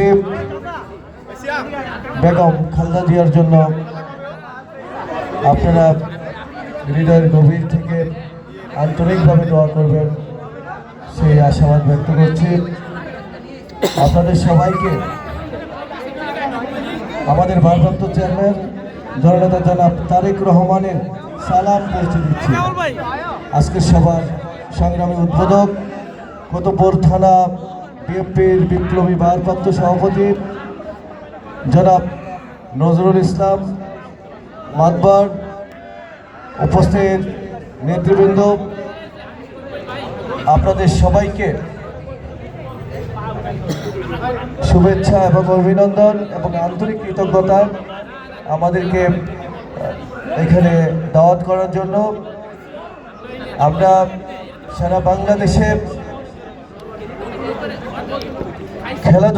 নেত্রী বেগম খালেদা জিয়ার জন্য আপনারা হৃদয়ের গভীর থেকে আন্তরিকভাবে দোয়া করবেন সেই আশাবাদ ব্যক্ত করছি। আপনাদের সবাইকে আমাদের ভারপ্রাপ্ত চেয়ারম্যান জননেতা জনাব তারেক রহমানের সালাম পৌঁছে দিচ্ছি। আজকের সভার সংগ্রামী উদ্বোধক কতপুর থানা বিএনপির বিপ্লবী ভারপ্রাপ্ত সভাপতি জনাব নজরুল ইসলাম মাতবার, উপস্থিত নেতৃবৃন্দ, আপনাদের সবাইকে শুভেচ্ছা এবং অভিনন্দন এবং আন্তরিক কৃতজ্ঞতা আমাদেরকে এখানে দাওয়াত করার জন্য। আমরা সারা বাংলাদেশে খেলাধুলা